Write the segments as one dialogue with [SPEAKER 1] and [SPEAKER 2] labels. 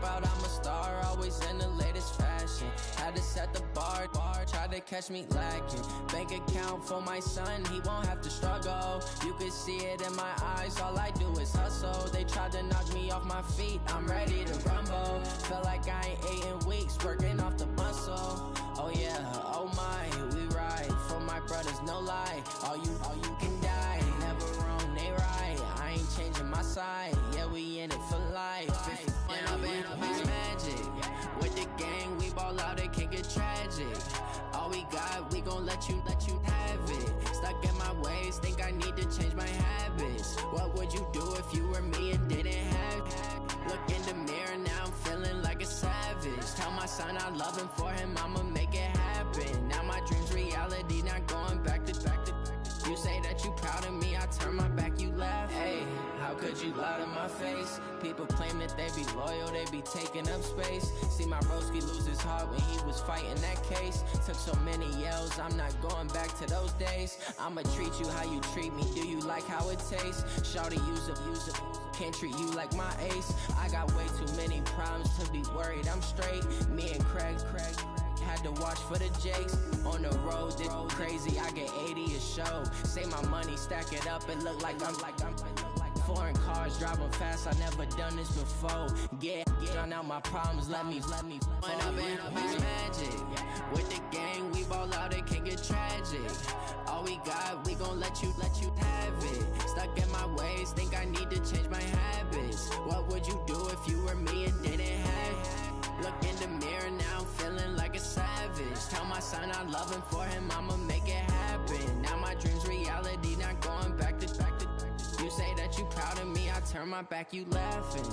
[SPEAKER 1] out, I'm a star, always in the latest fashion. Had to set the bar, tried to catch me lacking. Bank account for my son, he won't have to struggle. You can see it in my eyes, all I do is hustle. They tried to knock me off my feet, I'm ready to rumble. Feel like I ain't ate in weeks, working off the muscle. Oh yeah, oh my, we ride for my brothers, no lie. All you can die, never wrong, they right. I ain't changing my side, yeah, we in it for life. When up it's magic. With the gang, we ball out, it can get tragic. All we got, we gon' let you have it. Stuck in my ways, think I need to change my habits. What would you do if you were me and didn't have it? Look in the mirror, now I'm feeling like a savage. Tell my son I love him, for him I'ma make it happen. Now my dream's reality, not going back to. You say that you proud of me, I turn my back, you laugh. Hey, how could you lie to my face? People claim that they be loyal, they be taking up space. See my broski lose his heart when he was fighting that case. Took so many yells, I'm not going back to those days. I'ma treat you how you treat me, do you like how it tastes? Shawty, use it, can't treat you like my ace. I got way too many problems to be worried, I'm straight. Me and Craig had to watch for the Jakes. On the road, this crazy, I get 80 a show. Say my money, stack it up, it look like I'm foreign cars, driving fast, I never done this before. Drown out my problems, let me When up it's magic. With the gang, we ball out, it can get tragic. All we got, we gon' let you have it. Stuck in my ways, think I need to change my habits. What would you do if you were me and didn't have it? Look in the mirror, now I'm feeling like a savage. Tell my son I love him, for him I'ma make it happen. Now my dream's reality, not going back to. You say that you proud of me, I turn my back, you laughing.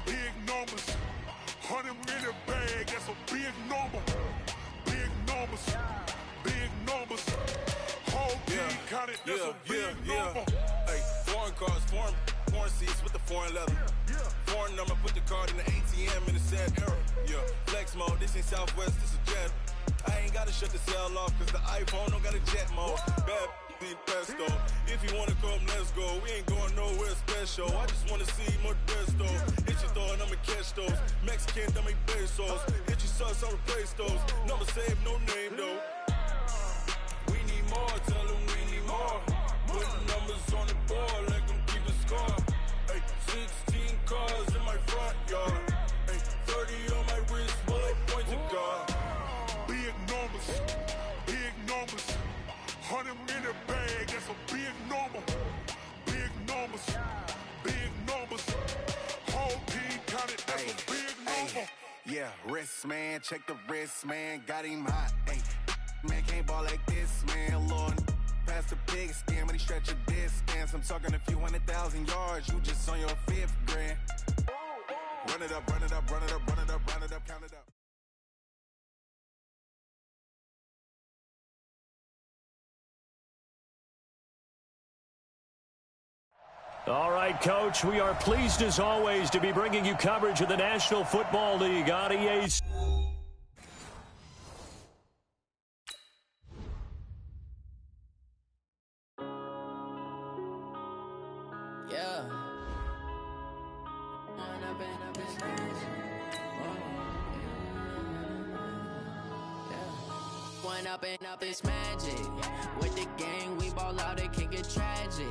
[SPEAKER 2] Big numbers, 100 in the bag, that's a big number. Big numbers, whole team counted, that's a big number.
[SPEAKER 3] Hey, foreign cars, foreign seats with the foreign leather. Foreign number, put the card in the ATM in the sad era. Yeah, flex mode, this ain't Southwest, this a jet. I ain't gotta shut the cell off, cause the iPhone don't got a jet mode. Bad need pesto. If you wanna come, let's go. We ain't going nowhere special. I just wanna see more Modesto. Hit your thought, I'ma catch those. Mexican, I make pesos. Hit your sus, I'll replace those. Number saved, no name though. We need more, tell them we need more. Put numbers on the board, let them keep the score. Hey, 16 cars in my front yard. Hey, 30 on my wrist, bullet point to God.
[SPEAKER 2] Big numbers, 100 in the bag, that's a big number. Big numbers, whole team counted, that's a big number.
[SPEAKER 4] Yeah, wrist man, check the wrist man, got him hot. Ay, man can't ball like this, man. Lord, past the big scam, when he stretch a distance. I'm talking a few 100,000 yards, you just on your 5th grand. Run it up, count it up.
[SPEAKER 5] All right, Coach, we are pleased as always to be bringing you coverage of the National Football League on EA.
[SPEAKER 1] Yeah. One up and up, it's magic. With the gang, we ball out, it can get tragic.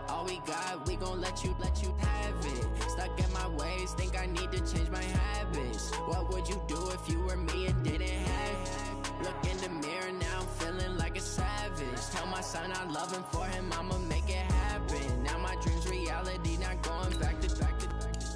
[SPEAKER 1] All we got, we gon' let you have it. Stuck in my ways, think I need to change my habits. What would you do if you were me and didn't have it? Look in the mirror, now I'm feeling like a savage. Tell my son I love him, for him I'ma make it happen. Now my dream's reality, not going back to.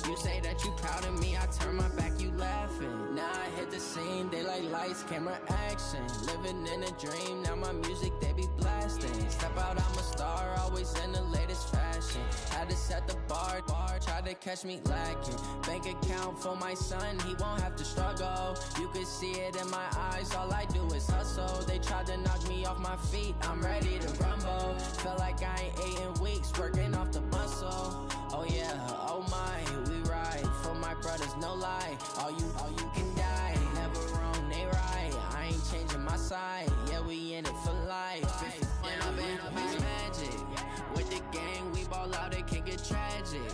[SPEAKER 1] You say that you proud of me, I turn my back, you laughing. Now I hit the scene, they like lights, camera, action. Living in a dream, now my music, they be blasting. Step out, I'm a star, always in the latest fashion. Had to set set the bar, try to catch me lacking. Bank account for my son, he won't have to struggle. You can see it in my eyes, all I do is hustle. They tried to knock me off my feet, I'm ready to rumble. Felt like I ain't ate in weeks, working off the muscle. Oh yeah, oh my, we ride for my brothers, no lie. All you can die, never wrong, they right. I ain't changing my side, yeah, we in it for life. And I've been magic. With the gang, we ball out, it can get tragic.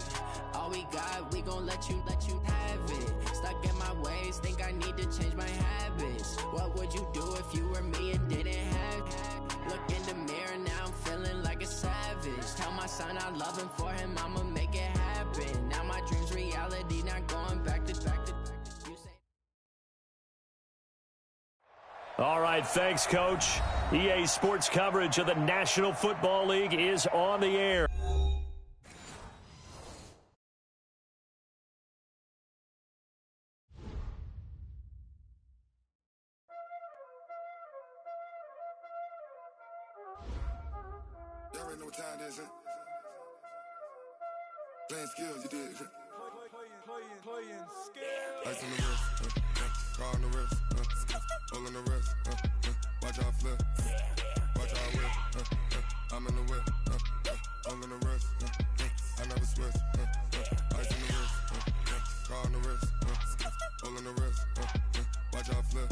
[SPEAKER 1] All we got, we gon' let you have it. Stuck in my ways, think I need to change my habits. What would you do if you were me and didn't have it? Look in the mirror, now I'm feeling like a savage. Tell my son I love him, for him I'ma make it happen. Now my dream's reality, not going back to you say.
[SPEAKER 5] All right, thanks, Coach. EA Sports coverage of the National Football League is on the air.
[SPEAKER 6] Y'all already know what time it is, huh? Playing skills, you did. Playing skills. Ice on the wrist, car on the wrist, hole in the wrist, watch out flip, watch out whip, I'm in the whip, hole in the wrist, I never switch, ice on the wrist, car on the wrist, hole in the wrist, watch out flip,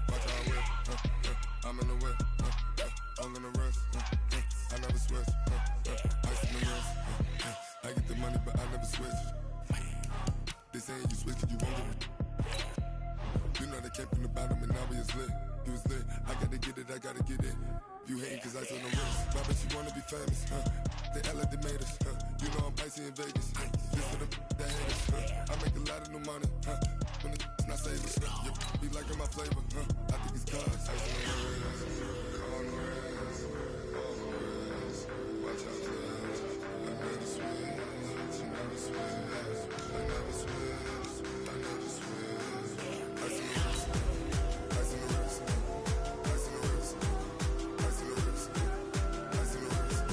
[SPEAKER 6] watch out whip, I'm in the whip, hole in the wrist, I never switch, ice on the wrist, I get the money but I never switch. They saying you switch it, you won't get it. You know they came from the bottom and now we is lit. You was lit, I gotta get it, I gotta get it. You hating cause ice on the wrist. Why bet you wanna be famous, They LA they made us, You know I'm icy in Vegas, This for the that hate us, I make a lot of new money, When it's not savers, You be liking my flavor, I think it's cause ice on the wrist, on the wrist, on the wrist. Watch out, please. I never switch, I never switch. I never switch, I never switch. Ice in the wrist, ice in the wrist, ice in the wrist, ice in the wrist, ice in the wrist,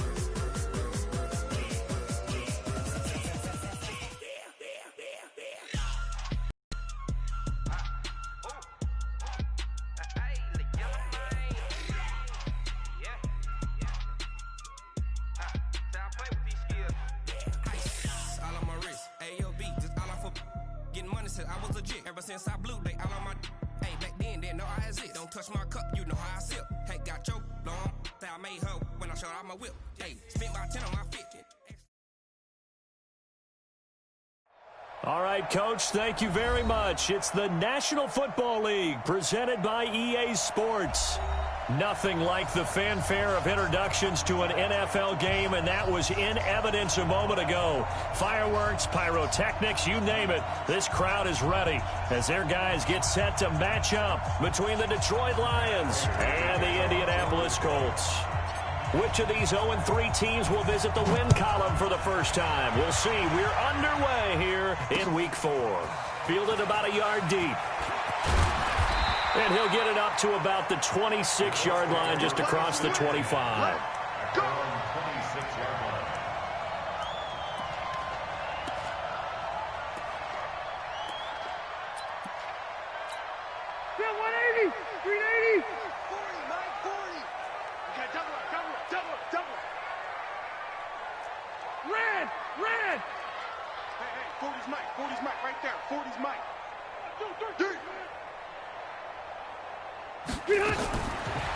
[SPEAKER 7] I was legit ever since I blew they all on my. Hey, back then didn't know I exist. Don't touch my cup, you know how I sip. Hey, got your long. I made her when I showed out my whip. Hey, spent my 10 on my 50.
[SPEAKER 5] All right, Coach, thank you very much. It's the National Football League presented by EA Sports. Nothing like the fanfare of introductions to an NFL game, and that was in evidence a moment ago. Fireworks, pyrotechnics, you name it. This crowd is ready as their guys get set to match up between the Detroit Lions and the Indianapolis Colts. Which of these 0-3 teams will visit the win column for the first time? We'll see. We're underway here in Week 4. Fielded about a yard deep. And he'll get it up to about the 26-yard line, just across the 25.
[SPEAKER 2] Go!
[SPEAKER 8] Red! Hey, 40's Mike, right there. 40's Mike. 2, 3.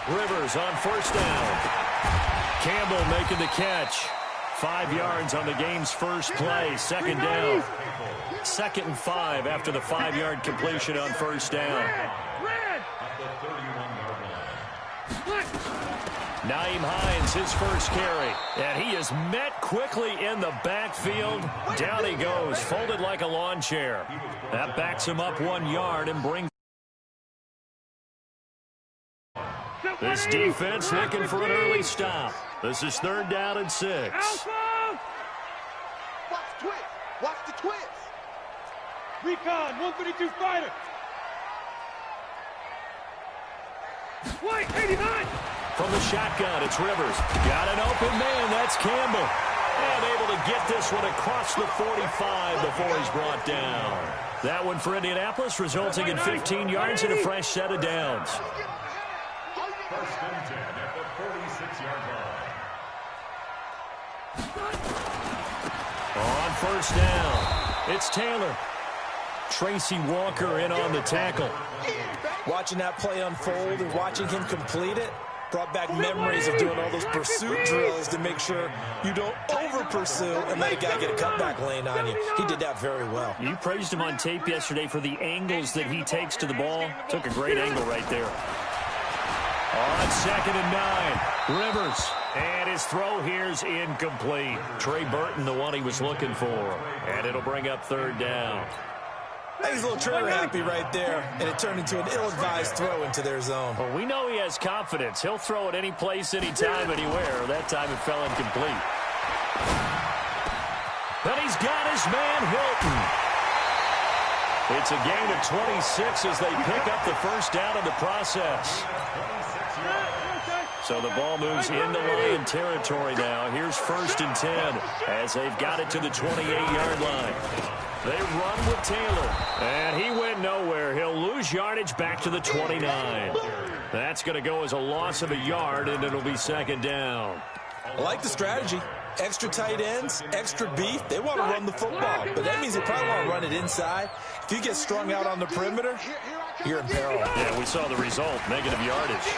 [SPEAKER 5] Rivers on first down. Campbell making the catch. 5 yards on the game's first play. Second down. 2nd and 5 after the 5-yard completion on first down. Nyheim Hines, his first carry. And he is met quickly in the backfield. Down he goes, folded like a lawn chair. That backs him up 1 yard and brings. This defense looking for an early stop. This is 3rd down and 6.
[SPEAKER 8] Watch the twist.
[SPEAKER 9] Recon, 132 fighter. White, 89.
[SPEAKER 5] From the shotgun, it's Rivers. Got an open man. That's Campbell. And able to get this one across the 45 before he's brought down. That one for Indianapolis, resulting in 15 yards and a fresh set of downs.
[SPEAKER 10] First and 10 at the 46-yard line.
[SPEAKER 5] On first down, it's Taylor. Tracy Walker in on the tackle.
[SPEAKER 11] Watching that play unfold and watching him complete it brought back memories of doing all those pursuit drills to make sure you don't over-pursue and let a guy get a cutback lane on you. He did that very well.
[SPEAKER 5] You praised him on tape yesterday for the angles that he takes to the ball. Took a great angle right there. On 2nd and 9, Rivers. And his throw here's incomplete. Trey Burton, the one he was looking for. And it'll bring up 3rd down.
[SPEAKER 11] He's a little trigger happy right there, and it turned into an ill-advised throw into their zone.
[SPEAKER 5] Well, we know he has confidence. He'll throw it any place, anytime, anywhere. That time it fell incomplete. Then he's got his man, Hilton. It's a gain of 26 as they pick up the first down in the process. So the ball moves into Lion territory now. Here's 1st and 10 as they've got it to the 28-yard line. They run with Taylor, and he went nowhere. He'll lose yardage back to the 29. That's going to go as a loss of a yard, and it'll be 2nd down.
[SPEAKER 11] I like the strategy. Extra tight ends, extra beef. They want to run the football, but that means they probably want to run it inside. If you get strung out on the perimeter, you're in peril.
[SPEAKER 5] Yeah, we saw the result, negative yardage.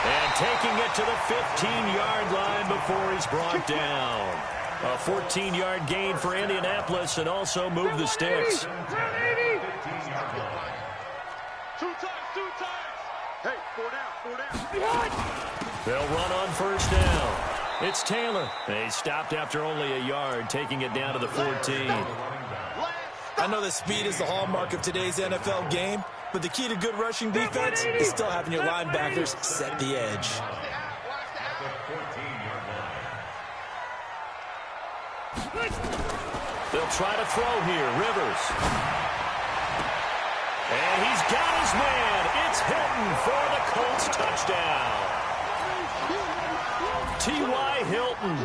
[SPEAKER 5] And taking it to the 15-yard line before he's brought down. A 14-yard gain for Indianapolis and also move the sticks.
[SPEAKER 8] 2 times. Hey, 4 down.
[SPEAKER 5] They'll run on first down. It's Taylor. They stopped after only a yard, taking it down to the 14.
[SPEAKER 11] I know that speed is the hallmark of today's NFL game, but the key to good rushing defense is still having your linebackers set the edge.
[SPEAKER 5] They'll try to throw here. Rivers. And he's got his man. It's Hilton for the Colts touchdown. T.Y. Hilton,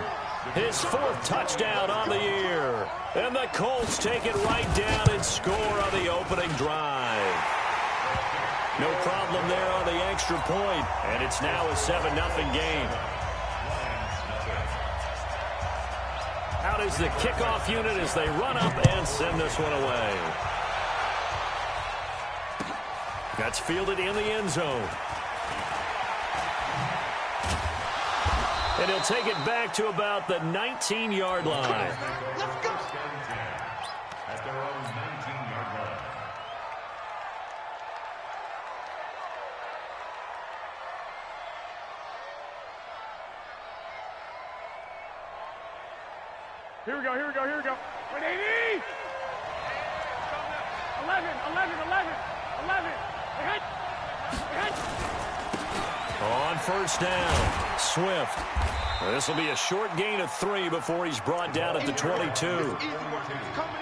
[SPEAKER 5] his 4th touchdown on the year. And the Colts take it right down and score on the opening drive. No problem there on the extra point, and it's now a 7-0 game. Out is the kickoff unit as they run up and send this one away. That's fielded in the end zone. And he'll take it back to about the 19-yard line.
[SPEAKER 10] Let's go. At their own 19-yard line.
[SPEAKER 9] Here we go. 180. 11.
[SPEAKER 5] On first down, Swift. This will be a short gain of 3 before he's brought down at the 22.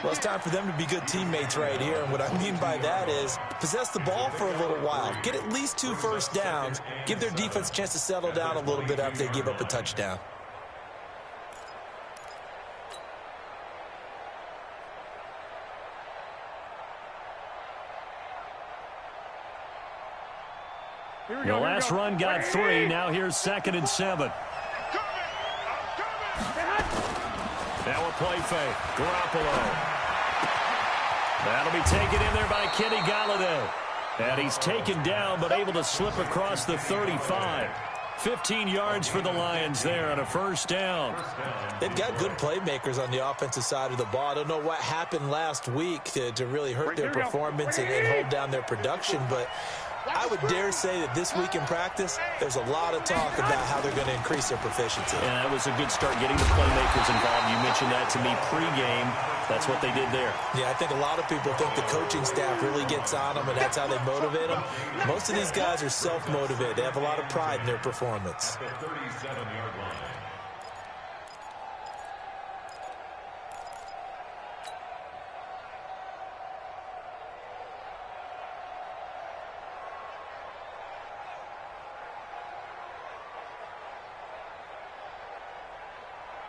[SPEAKER 11] Well, it's time for them to be good teammates right here. And what I mean by that is possess the ball for a little while. Get at least 2 first downs. Give their defense a chance to settle down a little bit after they give up a touchdown.
[SPEAKER 5] The last run got 3. Now here's 2nd and 7. Now a play fake. Garoppolo. That'll be taken in there by Kenny Golladay. And he's taken down but able to slip across the 35. 15 yards for the Lions there on a first down.
[SPEAKER 11] They've got good playmakers on the offensive side of the ball. I don't know what happened last week to really hurt their performance and hold down their production, but I would dare say that this week in practice, there's a lot of talk about how they're going to increase their proficiency.
[SPEAKER 5] Yeah, that was a good start getting the playmakers involved. You mentioned that to me pregame. That's what they did there.
[SPEAKER 11] Yeah, I think a lot of people think the coaching staff really gets on them, and that's how they motivate them. Most of these guys are self-motivated. They have a lot of pride in their performance.
[SPEAKER 10] The 37-yard line.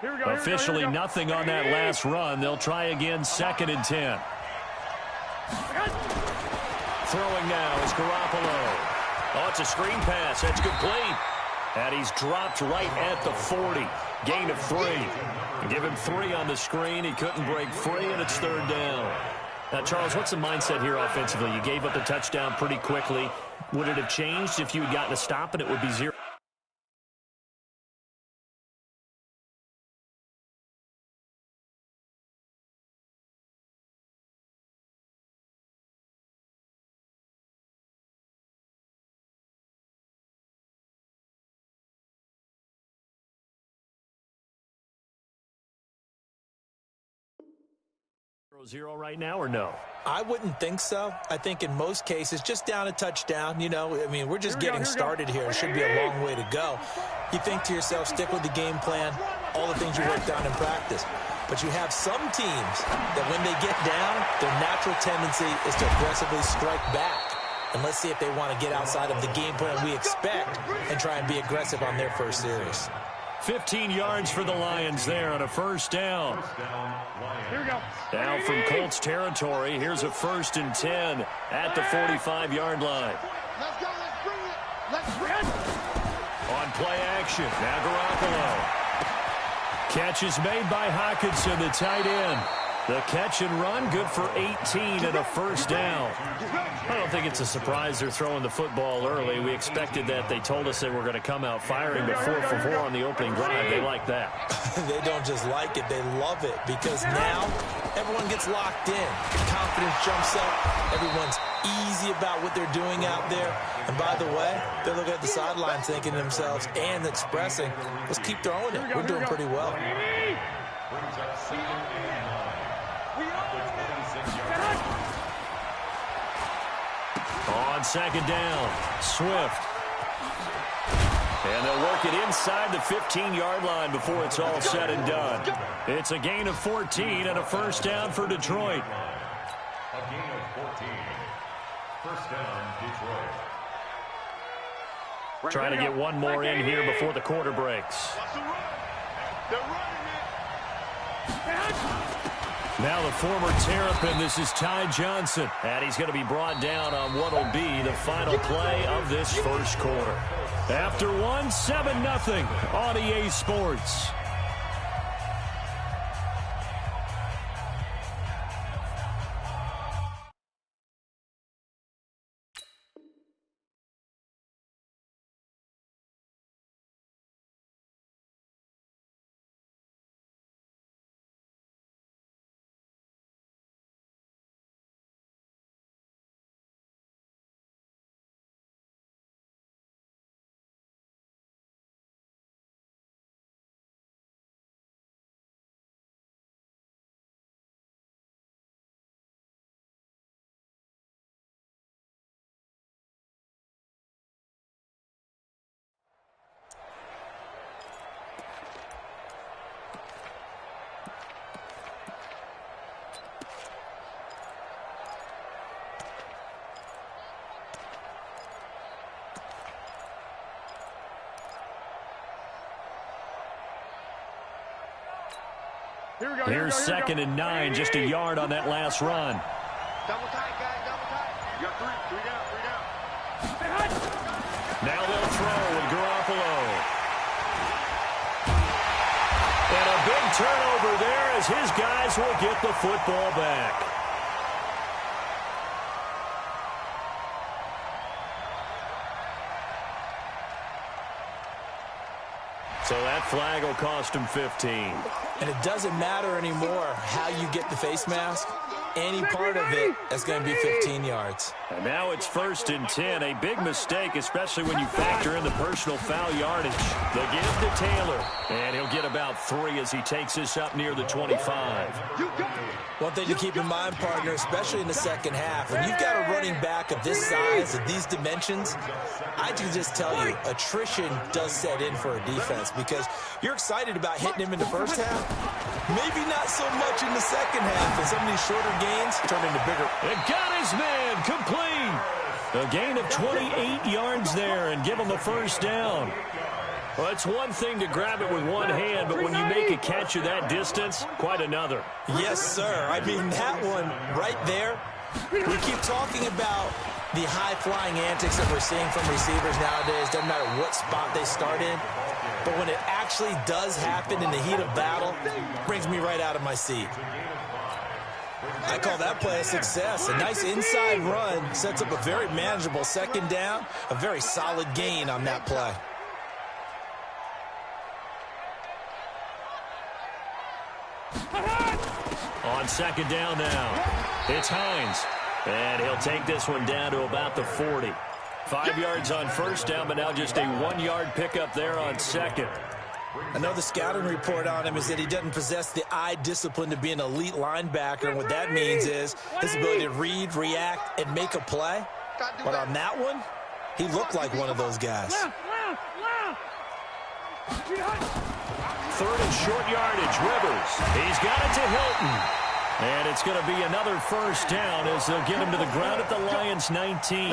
[SPEAKER 5] Officially nothing on that last run. They'll try again, 2nd and 10. Throwing now is Garoppolo. Oh, it's a screen pass. That's complete. And he's dropped right at the 40. Gain of 3. Give him 3 on the screen. He couldn't break free, and it's 3rd down. Now, Charles, what's the mindset here offensively? You gave up the touchdown pretty quickly. Would it have changed if you had gotten a stop and it would be 0? Zero right now or no?
[SPEAKER 11] I wouldn't think so. I think in most cases, just down a touchdown, you know, I mean, we're just getting started here. It should be a long way to go. You think to yourself, stick with the game plan, all the things you worked on in practice. But you have some teams that when they get down, their natural tendency is to aggressively strike back. And let's see if they want to get outside of the game plan we expect and try and be aggressive on their first series.
[SPEAKER 5] 15 yards for the Lions there on a 1st down. Now from Colts territory, here's a 1st and 10 at the 45-yard line.
[SPEAKER 9] Let's go, let's bring it. Let's bring it.
[SPEAKER 5] On play action, now Garoppolo. Catch is made by Hockenson, the tight end. The catch and run, good for 18 and a 1st down. I don't think it's a surprise they're throwing the football early. We expected that. They told us they were going to come out firing, but 4 for 4 on the opening drive. They like that.
[SPEAKER 11] They don't just like it, they love it, because now everyone gets locked in. Confidence jumps up. Everyone's easy about what they're doing out there. And by the way, they're looking at the sideline thinking to themselves and expressing, let's keep throwing it. We're doing pretty well.
[SPEAKER 10] Brings up 2nd and 9. At the 26-yard line.
[SPEAKER 5] On 2nd down, Swift. And they'll work it inside the 15-yard line before it's all said and done. It's a gain of 14 and a 1st down for Detroit.
[SPEAKER 10] A gain of 14. 1st down, Detroit.
[SPEAKER 5] Trying to get one more in here before the quarter breaks. Now the former Terrapin, this is Ty Johnson. And he's going to be brought down on what will be the final play of this 1st quarter. After 7-0 on EA Sports. Here's 2nd and 9, just a yard on that last run.
[SPEAKER 8] Double tight, guys, double tight. You got 3 down.
[SPEAKER 5] Now they'll throw with Garoppolo. And a big turnover there as his guys will get the football back. So that flag will cost him 15.
[SPEAKER 11] And it doesn't matter anymore how you get the face mask. Any part of it is going to be 15 yards.
[SPEAKER 5] And now it's 1st and 10. A big mistake, especially when you factor in the personal foul yardage. The give to Taylor. And he'll get about 3 as he takes this up near the 25.
[SPEAKER 11] One thing to keep in mind, partner, especially in the second half, when you've got a running back of this size, of these dimensions, I can just tell you, attrition does set in for a defense because you're excited about hitting him in the first half. Maybe not so much in the second half, and some of these shorter gains turn into bigger.
[SPEAKER 5] It got his man complete. A gain of 28 yards there and give him a 1st down. Well, it's one thing to grab it with one hand, but when you make a catch of that distance, quite another.
[SPEAKER 11] Yes, sir. I mean, that one right there, we keep talking about the high-flying antics that we're seeing from receivers nowadays. Doesn't matter what spot they start in. But when it actually does happen in the heat of battle, it brings me right out of my seat. I call that play a success. A nice inside run sets up a very manageable second down, a very solid gain on that play.
[SPEAKER 5] On second down now, it's Hines. And he'll take this one down to about the 40. 5 yards on first down, but now just a 1-yard pickup there on second.
[SPEAKER 11] I know the scouting report on him is that he doesn't possess the eye discipline to be an elite linebacker. And what that means is his ability to read, react, and make a play. But on that one, he looked like one of those guys.
[SPEAKER 5] Third and short yardage, Rivers. He's got it to Hilton. And it's going to be another first down as they'll get him to the ground at the Lions' 19.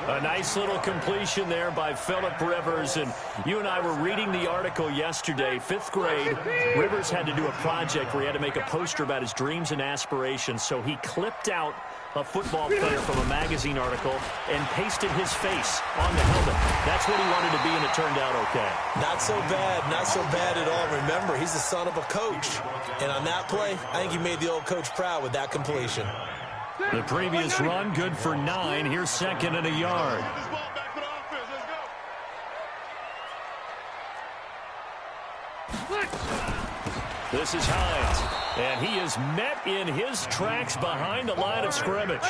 [SPEAKER 5] A nice little completion there by Phillip Rivers. And you and I were reading the article yesterday, 5th grade. Rivers had to do a project where he had to make a poster about his dreams and aspirations. So he clipped out a football player from a magazine article and pasted his face on the helmet. That's what he wanted to be, and it turned out okay.
[SPEAKER 11] Not so bad at all. Remember, he's the son of a coach. And on that play, I think he made the old coach proud with that completion.
[SPEAKER 5] The previous run, good for 9. Here's second and a yard. This is Hines. And he is met in his tracks behind the line of scrimmage.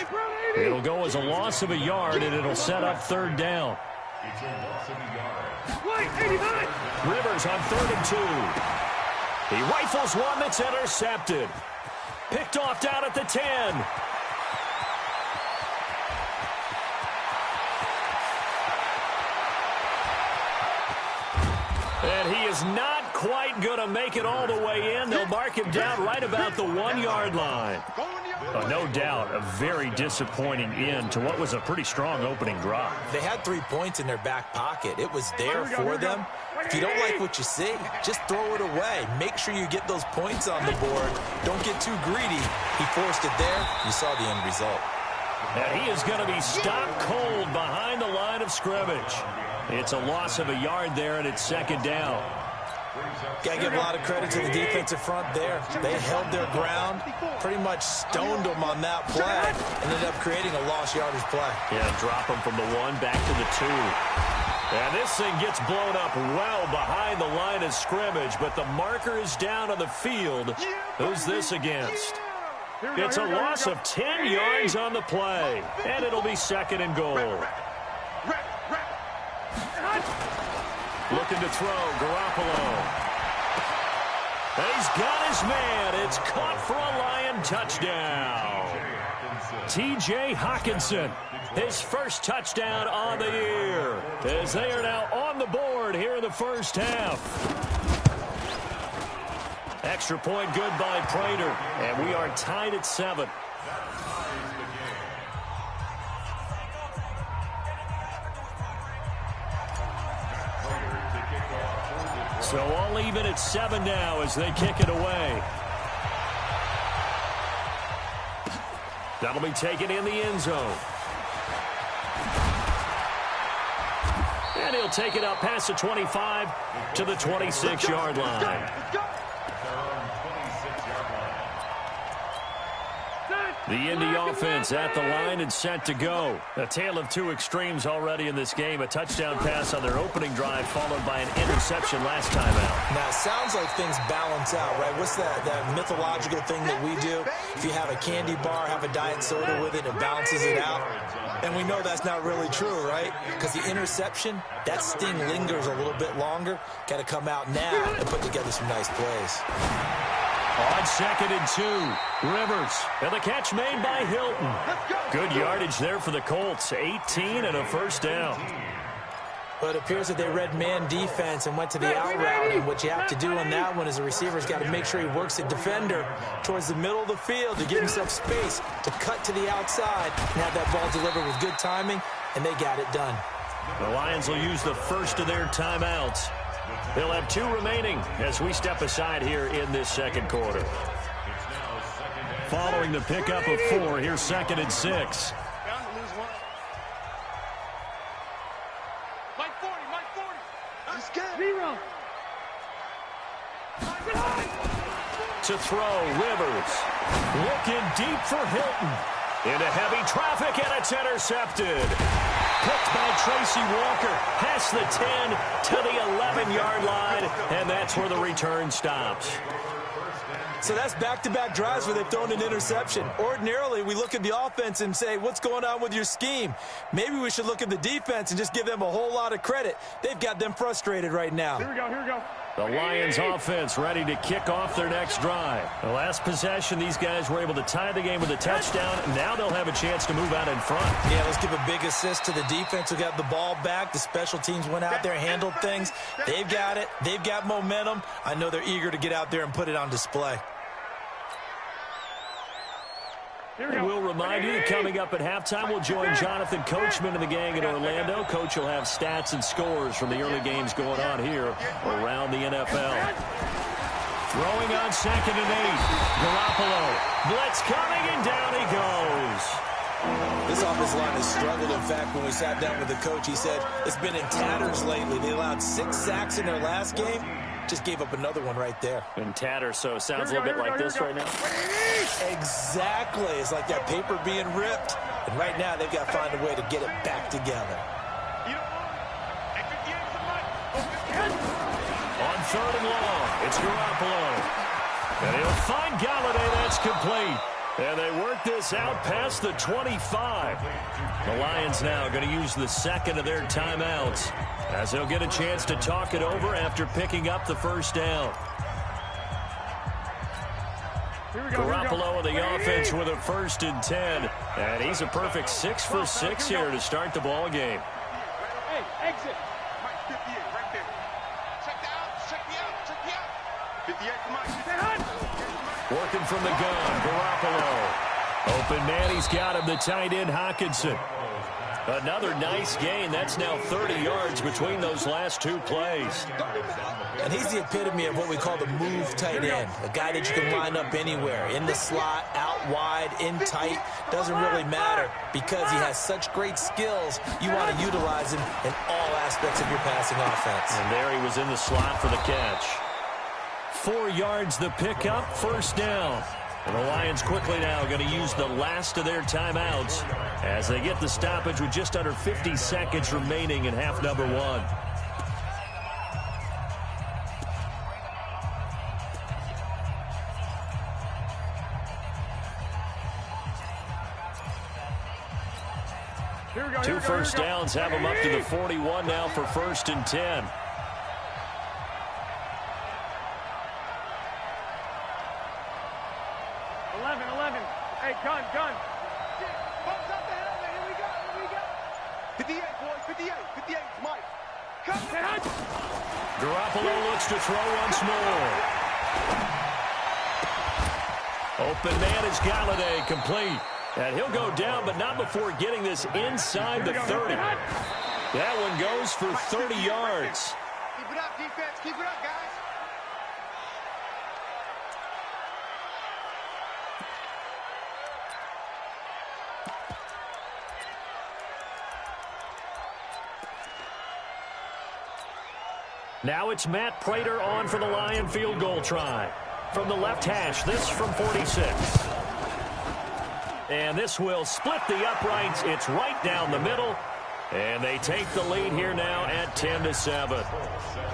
[SPEAKER 5] It'll go as a loss of a yard, and it'll set up third down. Rivers on 3rd and 2. He rifles one that's intercepted. Picked off down at the 10. And he is not quite going to make it all the way in. They'll mark him down right about the 1-yard line. No doubt a very disappointing end to what was a pretty strong opening drive.
[SPEAKER 11] They had 3 points in their back pocket. It was there for them. If you don't like what you see, just throw it away. Make sure you get those points on the board. Don't get too greedy. He forced it there. You saw the end result.
[SPEAKER 5] And he is going to be stopped cold behind the line of scrimmage. It's a loss of a yard there, and it's second down.
[SPEAKER 11] Got to give a lot of credit to the defensive front there. They held their ground, pretty much stoned them on that play, and ended up creating a lost yardage play.
[SPEAKER 5] Yeah, drop them from the 1 back to the 2. And this thing gets blown up well behind the line of scrimmage, but the marker is down on the field. Who's this against? It's a loss of 10 yards on the play, and it'll be second and goal. Looking to throw, Garoppolo. He's got his man. It's caught for a Lion touchdown. T.J. Hockenson, his first touchdown on the year, as they are now on the board here in the first half. Extra point good by Prater, and we are tied at 7. So all even at 7 now as they kick it away. That'll be taken in the end zone. And he'll take it up past the 25 to the 26-yard line. The Indy offense at the line and set to go. A tale of two extremes already in this game. A touchdown pass on their opening drive followed by an interception last time out.
[SPEAKER 11] Now, it sounds like things balance out, right? What's that mythological thing that we do? If you have a candy bar, have a diet soda with it, it balances it out. And we know that's not really true, right? Because the interception, that sting lingers a little bit longer. Got to come out now and put together some nice plays.
[SPEAKER 5] On 2nd and 2, Rivers, and the catch made by Hilton. Good yardage there for the Colts, 18 and a first down.
[SPEAKER 11] Well, it appears that they read man defense and went to the out route, and what you have to do on that one is the receiver's got to make sure he works the defender towards the middle of the field to give himself space to cut to the outside and have that ball delivered with good timing, and they got it done.
[SPEAKER 5] The Lions will use the first of their timeouts. They'll have 2 remaining as we step aside here in this second quarter. Following the pickup of 4, here's 2nd and 6. To throw, Rivers. Looking deep for Hilton. Into heavy traffic, and it's intercepted. Picked by Tracy Walker. Past the 10 to the 11-yard line, and that's where the return stops.
[SPEAKER 11] So that's back-to-back drives where they've thrown an interception. Ordinarily, we look at the offense and say, what's going on with your scheme? Maybe we should look at the defense and just give them a whole lot of credit. They've got them frustrated right now.
[SPEAKER 8] Here we go.
[SPEAKER 5] The Lions offense ready to kick off their next drive. The last possession, these guys were able to tie the game with a touchdown. Now they'll have a chance to move out in front.
[SPEAKER 11] Yeah, let's give a big assist to the defense who got the ball back. The special teams went out there, handled things. They've got it. They've got momentum. I know they're eager to get out there and put it on display.
[SPEAKER 5] And we'll remind you that coming up at halftime, we'll join Jonathan Coachman and the gang in Orlando. Coach will have stats and scores from the early games going on here around the NFL. Throwing on 2nd and 8. Garoppolo. Blitz coming, and down he goes.
[SPEAKER 11] This offensive line has struggled. In fact, when we sat down with the coach, he said it's been in tatters lately. They allowed 6 sacks in their last game. Just gave up another one right there.
[SPEAKER 5] In tatters, so it sounds a little bit like this right now.
[SPEAKER 11] Exactly. It's like that paper being ripped. And right now, they've got to find a way to get it back together.
[SPEAKER 5] On 3rd and long, it's Garoppolo. And he'll find Galladay. That's complete. And they work this out past the 25. The Lions now going to use the 2nd of their timeouts as they'll get a chance to talk it over after picking up the first down. Garoppolo and the offense with a 1st and 10. And he's a perfect 6 for 6 here to start the ball game.
[SPEAKER 8] Hey, exit. 58 right there. Check the out. 58 to Mike.
[SPEAKER 5] Working from the gun, Garoppolo. Open man, he's got him, the tight end, Hockenson. Another nice gain. That's now 30 yards between those last 2 plays.
[SPEAKER 11] And he's the epitome of what we call the move tight end. A guy that you can line up anywhere. In the slot, out wide, in tight. Doesn't really matter because he has such great skills. You want to utilize him in all aspects of your passing offense.
[SPEAKER 5] And there he was in the slot for the catch. 4 yards the pickup, 1st down. And the Lions quickly now going to use the last of their timeouts as they get the stoppage with just under 50 seconds remaining in half number 1. Two first downs have them up to the 41 now for 1st and 10.
[SPEAKER 8] Hey, gun. Bumps up the helmet. Here we go. 58, boys. 58, Mike. Come.
[SPEAKER 5] Garoppolo looks to throw once more. Open man is Galladay, complete. And he'll go down, but not before getting this inside the 30. That one goes for 30 yards.
[SPEAKER 8] Keep it up, defense. Keep it up, guys.
[SPEAKER 5] Now it's Matt Prater on for the Lion field goal try. From the left hash, this from 46. And this will split the uprights. It's right down the middle. And they take the lead here now at 10-7.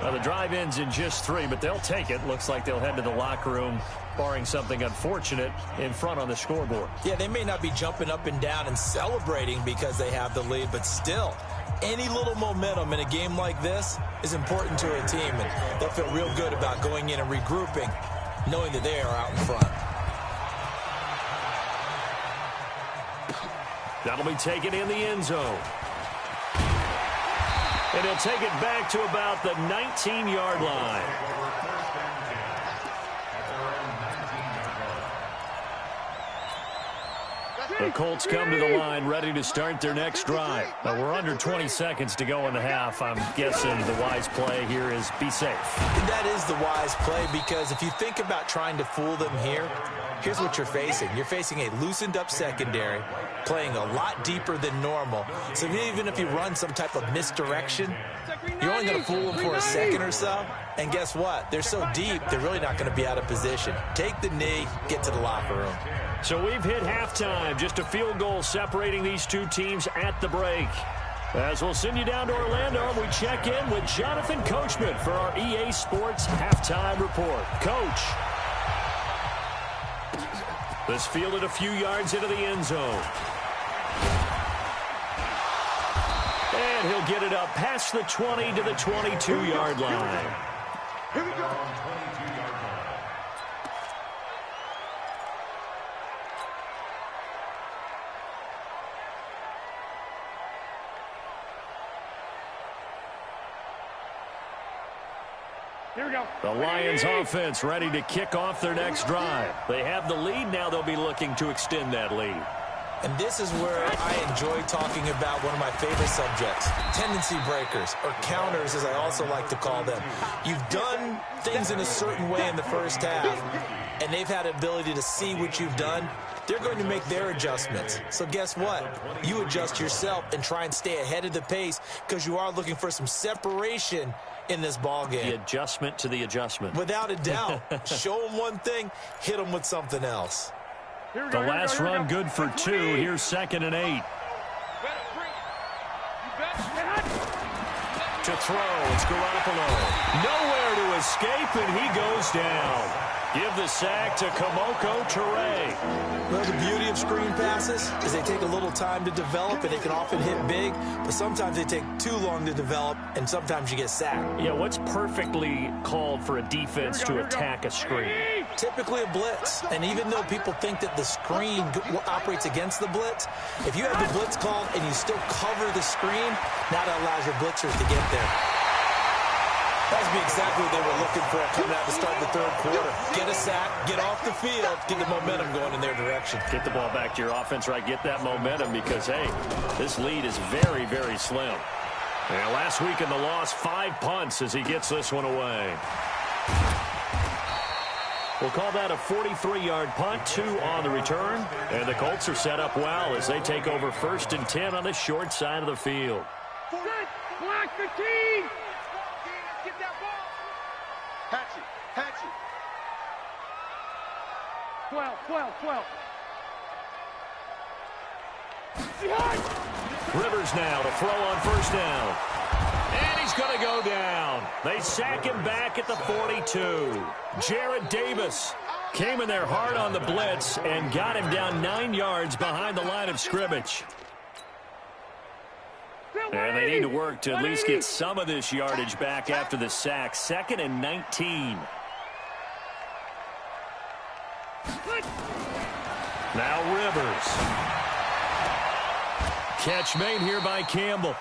[SPEAKER 5] Now the drive ends in just 3, but they'll take it. Looks like they'll head to the locker room, barring something unfortunate, in front on the scoreboard.
[SPEAKER 11] Yeah, they may not be jumping up and down and celebrating because they have the lead, but still, any little momentum in a game like this is important to a team, and they'll feel real good about going in and regrouping, knowing that they are out in front.
[SPEAKER 5] That'll be taken in the end zone. And he'll take it back to about the 19-yard line. The Colts come to the line ready to start their next drive. We're under 20 seconds to go in the half. I'm guessing the wise play here is be safe.
[SPEAKER 11] That is the wise play, because if you think about trying to fool them here, here's what you're facing. You're facing a loosened up secondary, playing a lot deeper than normal. So even if you run some type of misdirection, you're only going to fool them for a second or so. And guess what? They're so deep, they're really not going to be out of position. Take the knee, get to the locker room.
[SPEAKER 5] So we've hit halftime. Just a field goal separating these two teams at the break. As we'll send you down to Orlando, we check in with Jonathan Coachman for our EA Sports Halftime Report. Coach. This fielded a few yards into the end zone. And he'll get it up past the 20 to the 22-yard line.
[SPEAKER 9] Here we go.
[SPEAKER 8] Here we go.
[SPEAKER 5] The Lions offense ready to kick off their next drive. They have the lead. Now they'll be looking to extend that lead.
[SPEAKER 11] And this is where I enjoy talking about one of my favorite subjects, tendency breakers, or counters as I also like to call them. You've done things in a certain way in the first half, and they've had the ability to see what you've done. They're going to make their adjustments. So guess what? You adjust yourself and try and stay ahead of the pace, because you are looking for some separation in this ball game.
[SPEAKER 5] The adjustment to the adjustment.
[SPEAKER 11] Without a doubt. Show them one thing, hit them with something else.
[SPEAKER 5] The last run good for 2. Here's 2nd and 8. To throw, it's Garoppolo. Nowhere to escape, and he goes down. Give the sack to Kamoko Toure.
[SPEAKER 11] Well, the beauty of screen passes is they take a little time to develop, and they can often hit big, but sometimes they take too long to develop, and sometimes you get sacked.
[SPEAKER 5] Yeah, what's perfectly called for a defense to attack a screen?
[SPEAKER 11] Typically a blitz, and even though people think that the screen operates against the blitz, if you have the blitz called and you still cover the screen, now that allows your blitzers to get there. That would be exactly what they were looking for coming out to start the third quarter. Get a sack, get off the field, get the momentum going in their direction.
[SPEAKER 5] Get the ball back to your offense, right? Get that momentum, because, hey, this lead is very, very slim. And last week in the loss, 5 punts as he gets this one away. We'll call that a 43-yard punt, 2 on the return. And the Colts are set up well as they take over 1st and 10 on the short side of the field.
[SPEAKER 8] Black 15. Get that ball.
[SPEAKER 9] Hatchet.
[SPEAKER 8] 12.
[SPEAKER 5] Rivers now to throw on 1st down. And he's going to go down. They sack him back at the 42. Jared Davis came in there hard on the blitz and got him down 9 yards behind the line of scrimmage. And they need to work to at least get some of this yardage back after the sack. 2nd and 19. Now Rivers. Catch made here by Campbell.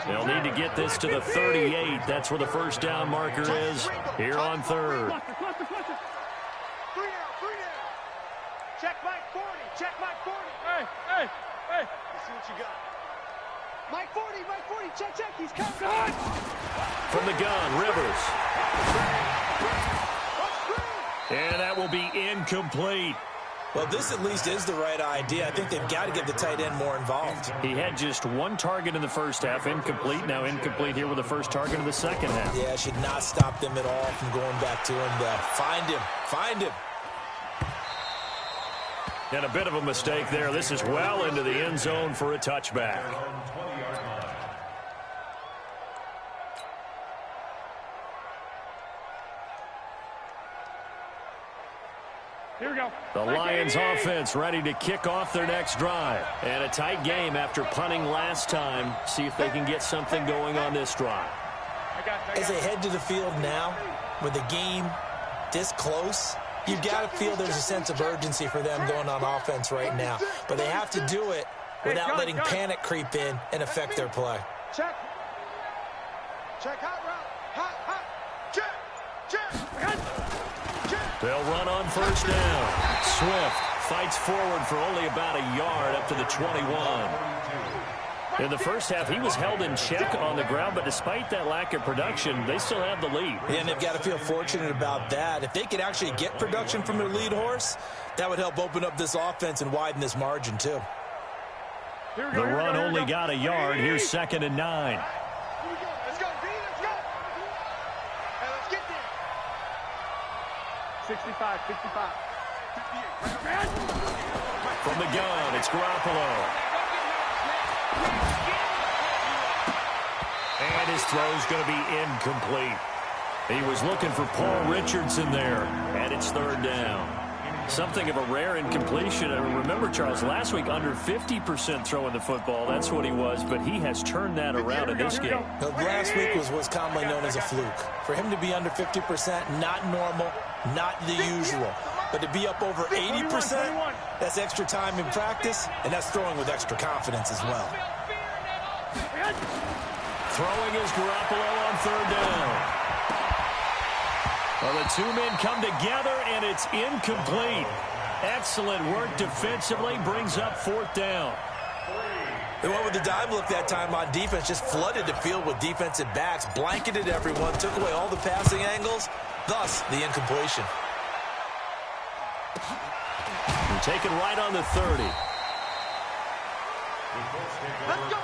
[SPEAKER 5] They'll need to get this to the 38. That's where the 1st down marker is here on 3rd.
[SPEAKER 8] Check Mike 40. Check Mike 40. Hey.
[SPEAKER 9] Let's see what you got. Mike 40. Check. He's coming.
[SPEAKER 5] From the gun, Rivers. And that will be incomplete.
[SPEAKER 11] Well, this at least is the right idea. I think they've got to get the tight end more involved.
[SPEAKER 5] He had just 1 target in the first half, incomplete. Now incomplete here with the 1st target in the 2nd half.
[SPEAKER 11] Yeah, should not stop them at all from going back to him. Find him.
[SPEAKER 5] And a bit of a mistake there. This is well into the end zone for a touchback.
[SPEAKER 8] Here we go.
[SPEAKER 5] The Lions offense ready to kick off their next drive. And a tight game after punting last time. See if they can get something going on this drive.
[SPEAKER 11] As they head to the field now, with the game this close, you've got to feel there's a sense of urgency for them going on offense right now. But they have to do it without letting panic creep in and affect their play.
[SPEAKER 9] Check. Hot route. Hot. Check.
[SPEAKER 5] They'll run on first down. Swift fights forward for only about a yard up to the 21. In the first half, he was held in check on the ground, but despite that lack of production, they still have the lead.
[SPEAKER 11] Yeah, and they've got to feel fortunate about that. If they could actually get production from their lead horse, that would help open up this offense and widen this margin, too.
[SPEAKER 5] The run only got a yard. Here's 2nd and 9.
[SPEAKER 9] Let's go, B, let's go. Hey, let's get there. 65, 55, 58.
[SPEAKER 5] From the gun, it's Garoppolo. And his throw's going to be incomplete. He was looking for Paul Richardson there, and it's 3rd down. Something of a rare incompletion. Remember, Charles, last week under 50% throwing the football. That's what he was, but he has turned that around in this game.
[SPEAKER 11] Last week was what's commonly known as a fluke. For him to be under 50%, not normal, not the usual. But to be up over 80%, that's extra time in practice, and that's throwing with extra confidence as well.
[SPEAKER 5] Throwing is Garoppolo on 3rd down. Well, the two men come together, and it's incomplete. Excellent work defensively, brings up 4th down.
[SPEAKER 11] They went with the dime look that time on defense, just flooded the field with defensive backs, blanketed everyone, took away all the passing angles, thus the incompletion.
[SPEAKER 5] Taken right on the 30.
[SPEAKER 9] Let's go,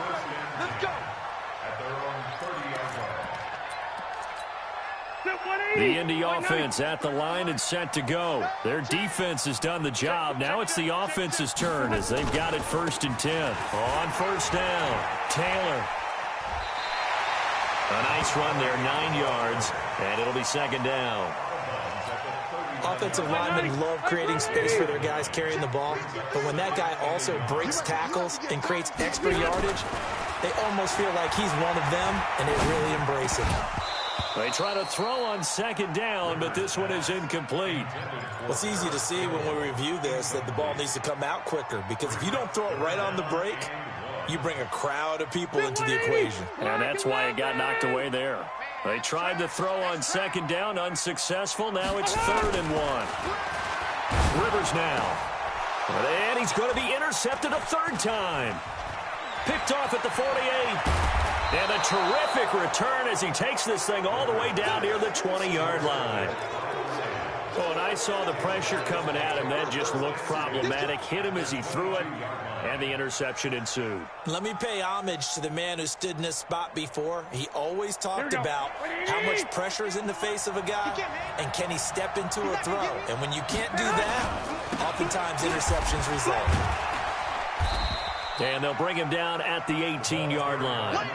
[SPEAKER 9] let's go.
[SPEAKER 10] At their own 30-yard line.
[SPEAKER 5] The Indy offense at the line and set to go. Their defense has done the job. Now it's the offense's turn as they've got it 1st and 10. On 1st down, Taylor. A nice run there, 9 yards, and it'll be 2nd down.
[SPEAKER 11] Offensive linemen love creating space for their guys carrying the ball, but when that guy also breaks tackles and creates extra yardage, they almost feel like he's one of them, and they really embrace it.
[SPEAKER 5] They try to throw on 2nd down, but this one is incomplete.
[SPEAKER 11] Well, it's easy to see when we review this that the ball needs to come out quicker, because if you don't throw it right on the break, you bring a crowd of people into the equation.
[SPEAKER 5] And that's why it got knocked away there. They tried to throw on 2nd down, unsuccessful. Now it's 3rd and 1. Rivers now. And he's going to be intercepted a 3rd time. Picked off at the 48. And a terrific return as he takes this thing all the way down near the 20-yard line. Oh, and I saw the pressure coming at him. That just looked problematic. Hit him as he threw it, and the interception ensued.
[SPEAKER 11] Let me pay homage to the man who stood in this spot before. He always talked about how much pressure is in the face of a guy, and can he step into a throw. And when you can't do that, oftentimes interceptions result.
[SPEAKER 5] And they'll bring him down at the 18-yard line.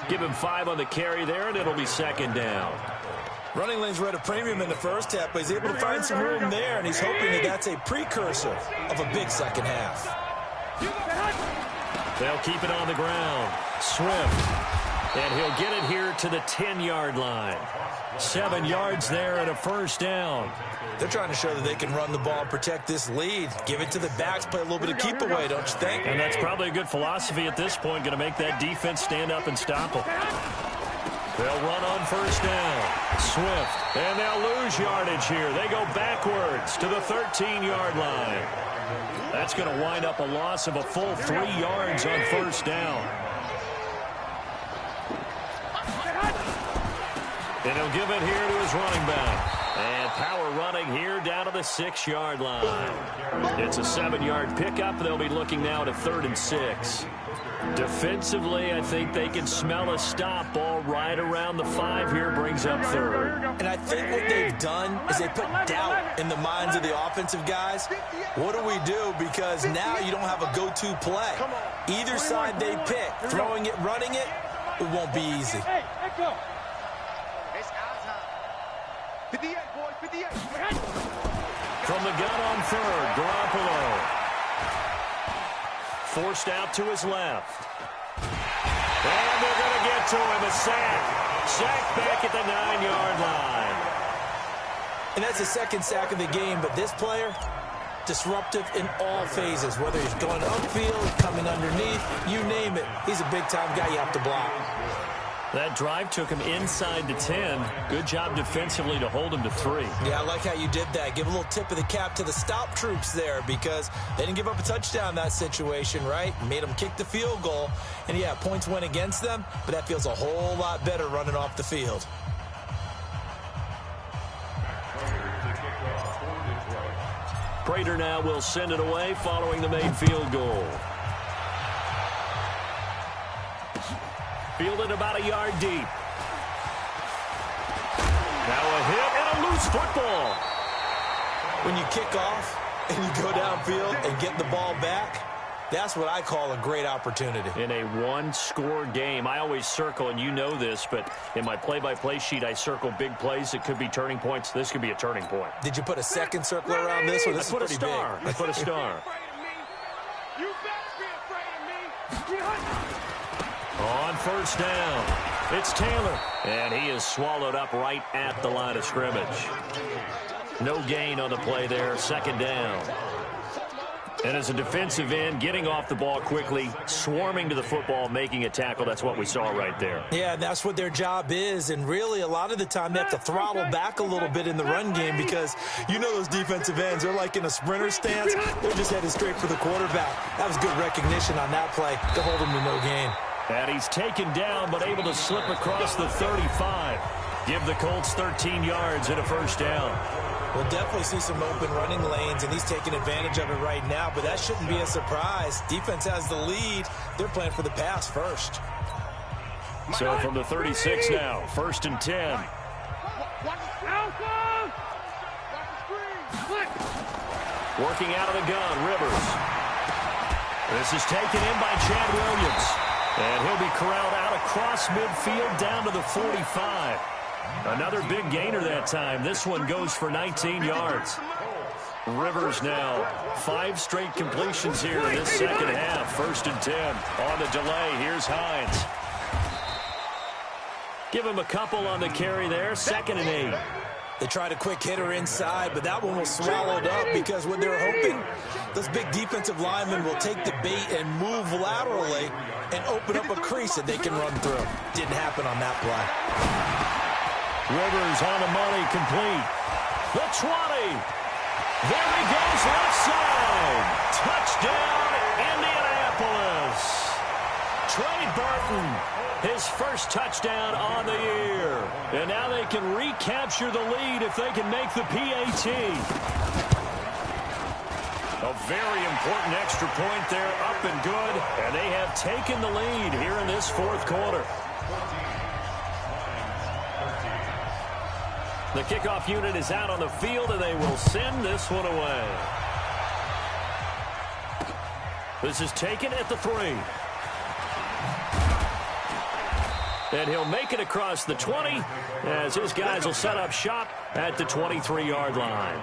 [SPEAKER 5] Give him 5 on the carry there, and it'll be 2nd down.
[SPEAKER 11] Running lanes were at a premium in the first half, but he's able to find some room there, and he's hoping that that's a precursor of a big second half.
[SPEAKER 5] They'll keep it on the ground. Swift. And he'll get it here to the 10-yard line. 7 yards there and a 1st down.
[SPEAKER 11] They're trying to show that they can run the ball and protect this lead. Give it to the backs, play a little bit of keep away, don't you think?
[SPEAKER 5] And that's probably a good philosophy at this point, going to make that defense stand up and stop them. They'll run on 1st down. Swift. And they'll lose yardage here. They go backwards to the 13-yard line. That's going to wind up a loss of a full 3 yards on 1st down. And he'll give it here to his running back. And power running here down to the 6-yard line. It's a 7-yard pickup. They'll be looking now to 3rd and 6. Defensively, I think they can smell a stop ball right around the 5 here, brings up 3rd.
[SPEAKER 11] And I think what they've done is they put doubt in the minds of the offensive guys. What do we do? Because now you don't have a go-to play. Either side they pick, throwing it, running it, it won't be easy.
[SPEAKER 9] 58, boys, 58.
[SPEAKER 5] From the gun on 3rd, Garoppolo. Forced out to his left. And they're going to get to him. A sack. Sack back at the 9-yard line.
[SPEAKER 11] And that's the 2nd sack of the game, but this player, disruptive in all phases, whether he's going upfield, coming underneath, you name it. He's a big-time guy you have to block.
[SPEAKER 5] That drive took him inside the 10. Good job defensively to hold him to 3.
[SPEAKER 11] Yeah, I like how you did that. Give a little tip of the cap to the stop troops there because they didn't give up a touchdown in that situation, right? Made them kick the field goal. And, yeah, points went against them, but that feels a whole lot better running off the field.
[SPEAKER 5] Prater now will send it away following the made field goal. Fielded about a yard deep. Now a hit and a loose football.
[SPEAKER 11] When you kick off and you go downfield and get the ball back, that's what I call a great opportunity.
[SPEAKER 5] In a one-score game, I always circle, and you know this, but in my play-by-play sheet, I circle big plays that could be turning points. This could be a turning point.
[SPEAKER 11] Did you put a second circle around this one? This is pretty big.
[SPEAKER 5] I put a star.
[SPEAKER 8] You better be afraid of me.
[SPEAKER 5] On first down, it's Taylor, and he is swallowed up right at the line of scrimmage. No gain on the play there, second down. And as a defensive end, getting off the ball quickly, swarming to the football, making a tackle, that's what we saw right there.
[SPEAKER 11] Yeah, that's what their job is, and really a lot of the time they have to throttle back a little bit in the run game because you know those defensive ends, they're like in a sprinter stance. They're just headed straight for the quarterback. That was good recognition on that play to hold him to no gain.
[SPEAKER 5] And he's taken down but able to slip across the 35. Give the Colts 13 yards and a first down.
[SPEAKER 11] We'll definitely see some open running lanes, and he's taking advantage of it right now, but that shouldn't be a surprise. Defense has the lead. They're playing for the pass first.
[SPEAKER 5] So from the 36 now, first and 10. Working out of the gun, Rivers. This is taken in by Chad Williams. And he'll be corralled out across midfield down to the 45. Another big gainer that time. This one goes for 19 yards. Rivers now 5 straight completions here in this second half. First and 10. On the delay, here's Hines. Give him a couple on the carry there. Second and 8.
[SPEAKER 11] They tried a quick hitter inside, but that one was swallowed up because what they're hoping, those big defensive linemen will take the bait and move laterally and open up a crease that they can run through. Didn't happen on that play.
[SPEAKER 5] Rivers on the money, complete. The 20. There he goes, left side. Touchdown, Indianapolis. Trey Burton, his first touchdown on the year. And now they can recapture the lead if they can make the PAT. A very important extra point there, up and good. And they have taken the lead here in this fourth quarter. The kickoff unit is out on the field, and they will send this one away. This is taken at the 3. And he'll make it across the 20 as his guys will set up shop at the 23-yard line.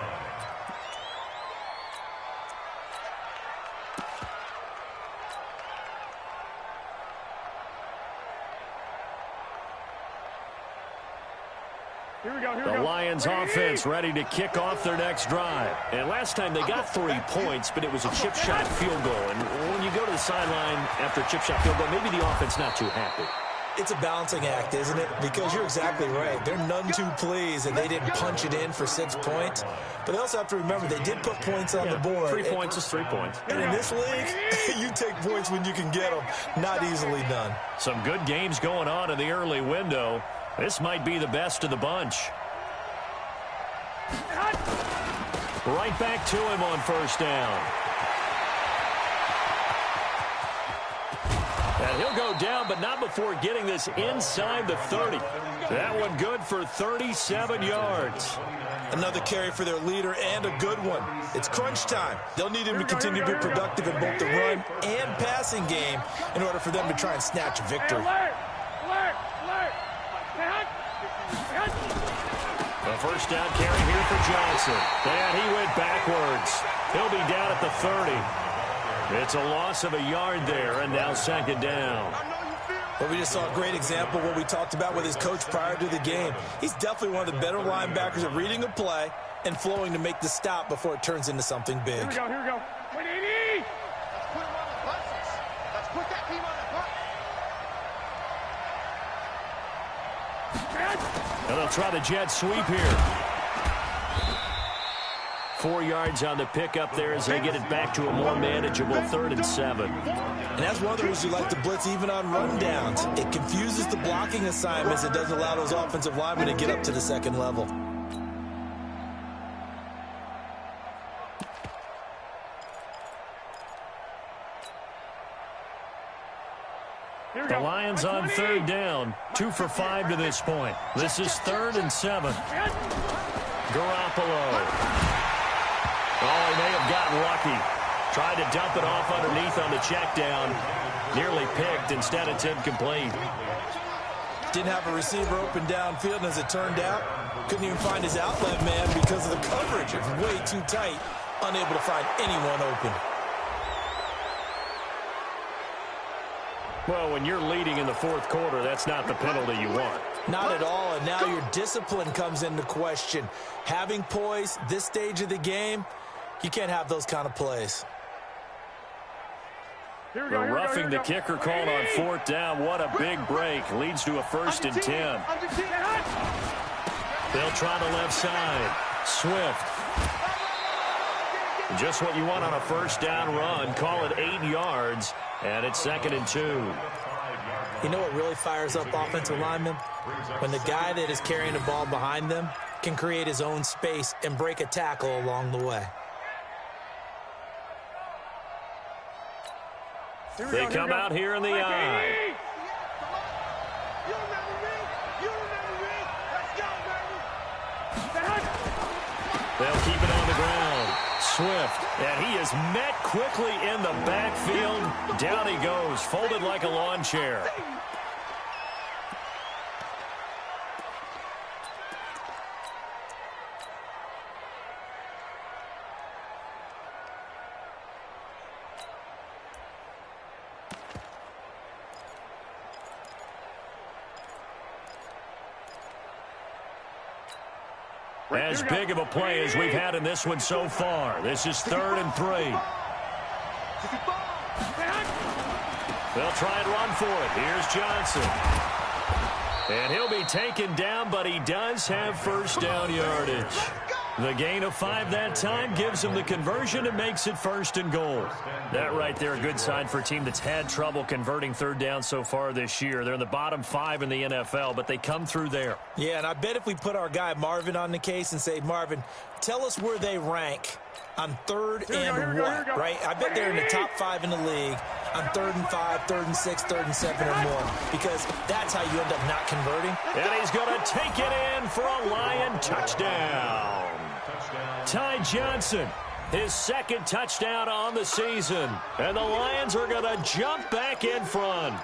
[SPEAKER 5] The Lions offense ready to kick off their next drive. And last time they got 3 points, but it was a chip shot field goal. And when you go to the sideline after a chip shot field goal, maybe the offense not too happy.
[SPEAKER 11] It's a balancing act, isn't it? Because you're exactly right. They're none too pleased that they didn't punch it in for 6 points. But they also have to remember they did put points on the board.
[SPEAKER 5] 3 points is 3 points.
[SPEAKER 11] And in this league, you take points when you can get them. Not easily done.
[SPEAKER 5] Some good games going on in the early window. This might be the best of the bunch. Right back to him on first down. And he'll go down, but not before getting this inside the 30. That one good for 37 yards.
[SPEAKER 11] Another carry for their leader and a good one. It's crunch time. They'll need him to continue to be productive in both the run and passing game in order for them to try and snatch a victory.
[SPEAKER 5] The first down carry here for Johnson. And he went backwards. He'll be down at the 30. It's a loss of a yard there, and now second down.
[SPEAKER 11] But we just saw a great example of what we talked about with his coach prior to the game. He's definitely one of the better linebackers at reading a play and flowing to make the stop before it turns into something big.
[SPEAKER 8] Here we go, here we go. 180!
[SPEAKER 9] Let's put him on the buses. Let's put that team on the bus.
[SPEAKER 5] And they'll try the jet sweep here. 4 yards on the pickup there as they get it back to a more manageable 3rd and 7.
[SPEAKER 11] And that's one of the reasons you like to blitz even on rundowns. It confuses the blocking assignments. It doesn't allow those offensive linemen to get up to the second level.
[SPEAKER 5] The Lions on 3rd down. 2 for 5 to this point. This is 3rd and 7. Garoppolo. Oh, he may have gotten lucky. Tried to dump it off underneath on the check down. Nearly picked. Instead, it's incomplete.
[SPEAKER 11] Didn't have a receiver open downfield, and as it turned out, couldn't even find his outlet man because of the coverage. It was way too tight. Unable to find anyone open.
[SPEAKER 5] Well, when you're leading in the 4th quarter, that's not the penalty you want.
[SPEAKER 11] Not at all, and now your discipline comes into question. Having poise this stage of the game, you can't have those kind of plays.
[SPEAKER 5] The roughing the kicker called on 4th down. What a big break. Leads to a 1st and 10. They'll try the left side. Swift. Just what you want on a 1st down run. Call it 8 yards. And it's 2nd and 2.
[SPEAKER 11] You know what really fires up offensive linemen? When the guy that is carrying the ball behind them can create his own space and break a tackle along the way.
[SPEAKER 5] They come out here in the eye. They'll keep it on the ground. Swift, and he is met quickly in the backfield. Down he goes, folded like a lawn chair. As big of a play as we've had in this one so far. This is 3rd and 3. They'll try and run for it. Here's Johnson. And he'll be taken down, but he does have 1st down yardage. The gain of 5 that time gives him the conversion and makes it 1st and goal. That right there, a good sign for a team that's had trouble converting 3rd down so far this year. They're in the bottom 5 in the NFL, but they come through there.
[SPEAKER 11] Yeah, and I bet if we put our guy Marvin on the case and say, Marvin, tell us where they rank on 3rd and what, right? I bet they're in the top 5 in the league on 3rd and 5, 3rd and 6, 3rd and 7 or more, because that's how you end up not converting.
[SPEAKER 5] And he's going to take it in for a Lion touchdown. Ty Johnson, his 2nd touchdown on the season. And the Lions are going to jump back in front.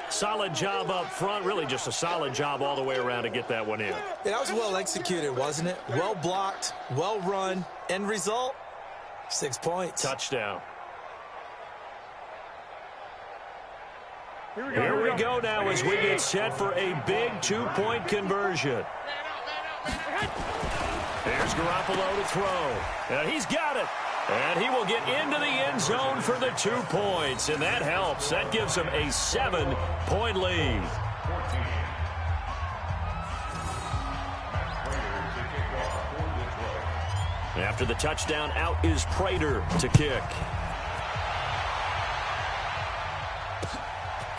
[SPEAKER 5] Solid job up front. Really just a solid job all the way around to get that one in.
[SPEAKER 11] Yeah, that was well executed, wasn't it? Well blocked, well run. End result, 6 points.
[SPEAKER 5] Touchdown. Here we go now as we get set for a big 2-point conversion. There's Garoppolo to throw. And he's got it. And he will get into the end zone for the 2 points. And that helps. That gives him a 7-point lead. After the touchdown, out is Prater to kick.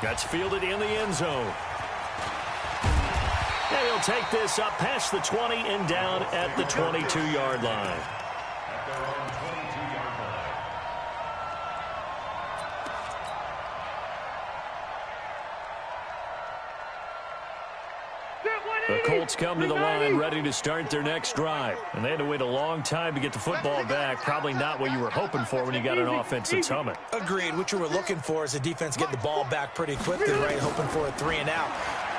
[SPEAKER 5] That's fielded in the end zone. And he'll take this up past the 20 and down at the 22-yard line. The Colts come to the line ready to start their next drive. And they had to wait a long time to get the football back. Probably not what you were hoping for when you got an offense that's humming.
[SPEAKER 11] Agreed. What you were looking for is the defense getting the ball back pretty quickly, right? Hoping for a 3 and out.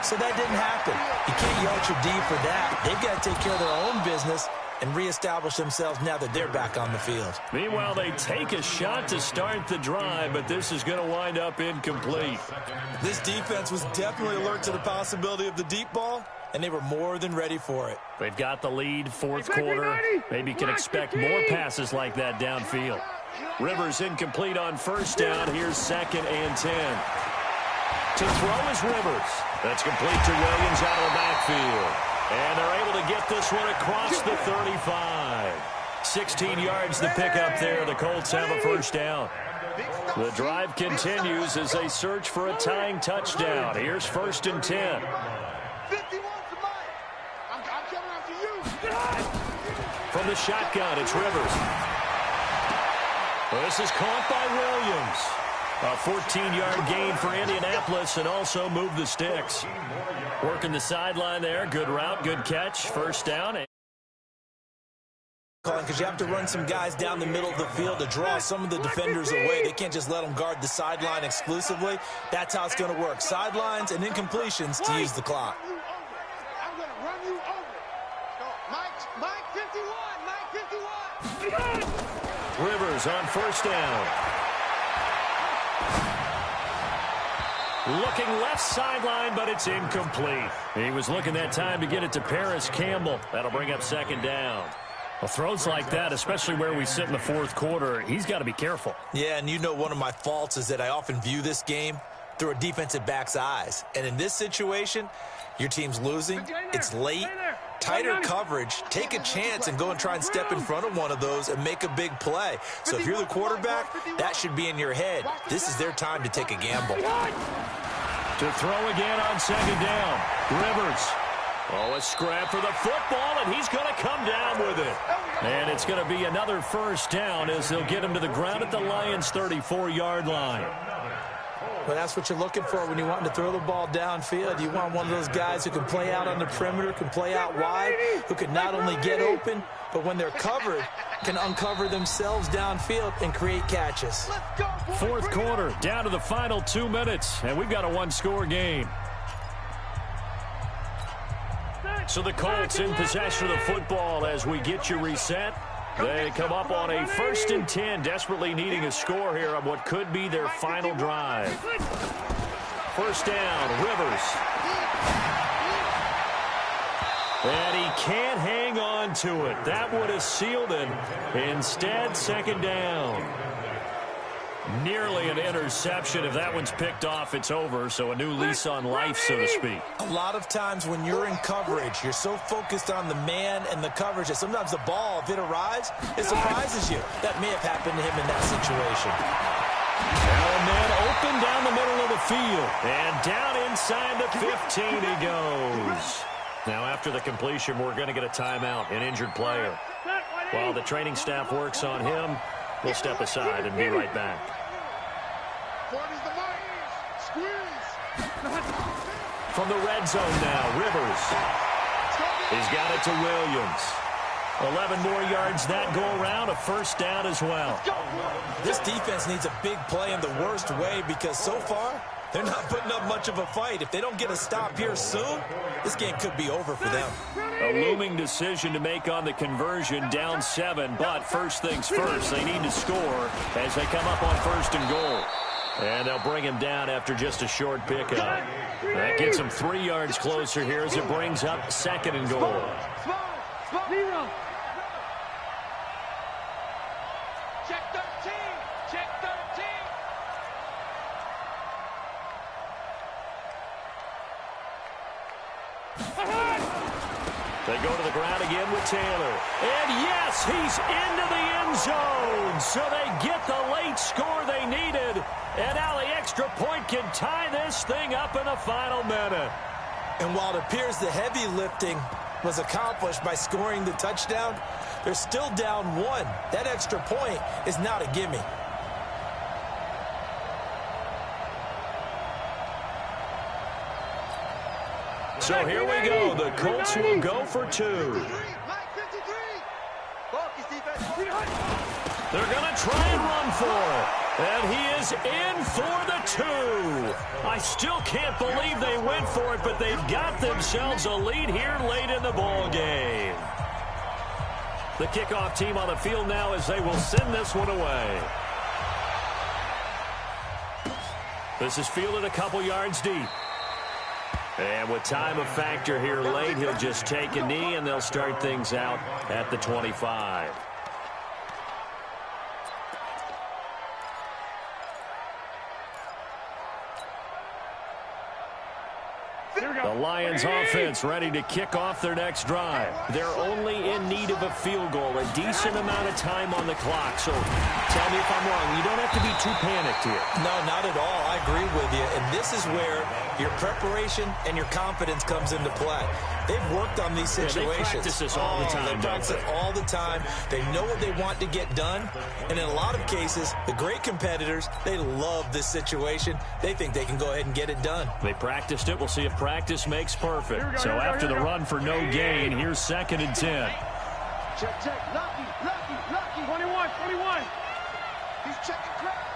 [SPEAKER 11] So that didn't happen. You can't yell at your D for that. They've got to take care of their own business and reestablish themselves now that they're back on the field.
[SPEAKER 5] Meanwhile, they take a shot to start the drive, but this is going to wind up incomplete.
[SPEAKER 11] This defense was definitely alert to the possibility of the deep ball, and they were more than ready for it.
[SPEAKER 5] They've got the lead, 4th quarter. Maybe can expect more passes like that downfield. Rivers incomplete on 1st down. Here's 2nd and 10. To throw is Rivers. That's complete to Williams out of the backfield. And they're able to get this one across the 35. 16 yards to pick up there. The Colts have a first down. The drive continues as they search for a tying touchdown. Here's 1st and 10.
[SPEAKER 8] 51 to mine. I'm coming after you.
[SPEAKER 5] From the shotgun, it's Rivers. This is caught by Williams. A 14-yard gain for Indianapolis and also move the sticks. Working the sideline there. Good route, good catch. First down.
[SPEAKER 11] Because you have to run some guys down the middle of the field to draw some of the defenders away. They can't just let them guard the sideline exclusively. That's how it's going to work. Sidelines and incompletions to use the clock.
[SPEAKER 8] I'm going to run you over. Mike 51. Mike 51.
[SPEAKER 5] Rivers on first down. Looking left sideline, but it's incomplete. He was looking that time to get it to Paris Campbell. That'll bring up 2nd down. Well, throws like that, especially where we sit in the 4th quarter, he's got to be careful.
[SPEAKER 11] Yeah, and you know one of my faults is that I often view this game through a defensive back's eyes. And in this situation, your team's losing, it's late, tighter coverage, take a chance and go and try and step in front of one of those and make a big play. So if you're the quarterback, that should be in your head. This is their time to take a gamble.
[SPEAKER 5] To throw again on 2nd down, Rivers. Oh, a scrap for the football, and he's going to come down with it. And it's going to be another first down as they'll get him to the ground at the Lions' 34-yard line.
[SPEAKER 11] Well, that's what you're looking for when you want to throw the ball downfield. You want one of those guys who can play out on the perimeter, can play out wide, who can not only get open, but when they're covered, can uncover themselves downfield and create catches.
[SPEAKER 5] 4th quarter, down to the final 2 minutes, and we've got a one-score game. So the Colts in possession of the football as we get you reset. They come up on a 1st and 10, desperately needing a score here on what could be their final drive. First down, Rivers. And he can't hang on to it. That would have sealed it. Instead, 2nd down. Nearly an interception. If that one's picked off, it's over. So a new lease on life, so to speak.
[SPEAKER 11] A lot of times when you're in coverage, you're so focused on the man and the coverage that sometimes the ball, if it arrives, it surprises you. That may have happened to him in that situation.
[SPEAKER 5] Now a man open down the middle of the field. And down inside the 15 he goes. Now after the completion, we're going to get a timeout, an injured player. While the training staff works on him, we'll step aside and be right back. From the red zone now, Rivers. He's got it to Williams. 11 more yards that go around, a first down as well.
[SPEAKER 11] This defense needs a big play in the worst way because so far, they're not putting up much of a fight. If they don't get a stop here soon, this game could be over for them.
[SPEAKER 5] A looming decision to make on the conversion, down 7. But first things first, they need to score as they come up on 1st and goal. And they'll bring him down after just a short pickup. That gets him 3 yards closer here as it brings up 2nd and goal.
[SPEAKER 8] Check 13. Check 13.
[SPEAKER 5] They go to the ground again with Taylor. And yes, he's into the end zone. So they get the late score they needed. And now the extra point can tie this thing up in the final minute.
[SPEAKER 11] And while it appears the heavy lifting was accomplished by scoring the touchdown, they're still down 1. That extra point is not a gimme.
[SPEAKER 5] So here we go. The Colts will go for 2. They're going to try and run for it. And he is in for the 2. I still can't believe they went for it, but they've got themselves a lead here late in the ball game. The kickoff team on the field now as they will send this one away. This is fielded a couple yards deep. And with time a factor here late, he'll just take a knee, and they'll start things out at the 25. offense ready to kick off their next drive. They're only in need of a field goal, a decent amount of time on the clock. So tell me if I'm wrong. You don't have to be too panicked here.
[SPEAKER 11] No, not at all. I agree with you. And this is where your preparation and your confidence comes into play. They've worked on these situations.
[SPEAKER 5] They practice this all the time.
[SPEAKER 11] They practice it all the time. They know what they want to get done. And in a lot of cases, the great competitors, they love this situation. They think they can go ahead and get it done.
[SPEAKER 5] They practiced it. We'll see if practice makes perfect. So after the run for no gain, here's 2nd and 10.
[SPEAKER 9] Check. Lucky.
[SPEAKER 8] 21.
[SPEAKER 9] He's checking crap.